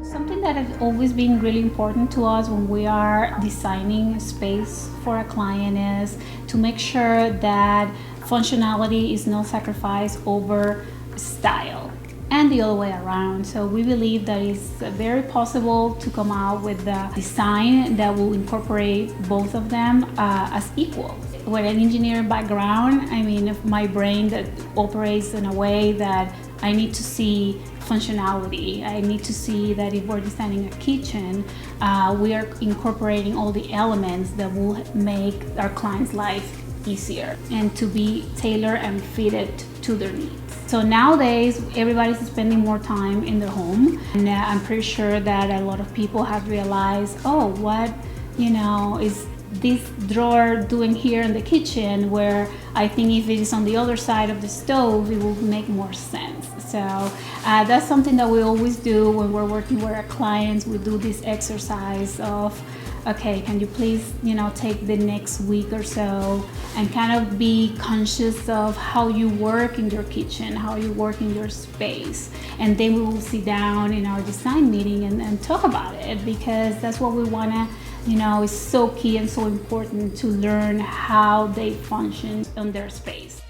Something that has always been really important to us when we are designing a space for a client is to make sure that functionality is not sacrificed over style and the other way around. So we believe that it's very possible to come out with a design that will incorporate both of them as equal. With an engineering background, I mean, my brain that operates in a way that I need to see functionality. I need to see that if we're designing a kitchen, we are incorporating all the elements that will make our client's life easier and to be tailored and fitted to their needs. So nowadays, everybody's spending more time in their home, and I'm pretty sure that a lot of people have realized, oh, what, is this drawer doing here in the kitchen, where I think if it is on the other side of the stove, it will make more sense. So that's something that we always do when we're working with our clients. We do this exercise of, okay, can you please, take the next week or so and kind of be conscious of how you work in your kitchen, how you work in your space. And then we will sit down in our design meeting and talk about it, because that's what we want to, it's so key and so important to learn how they function in their space.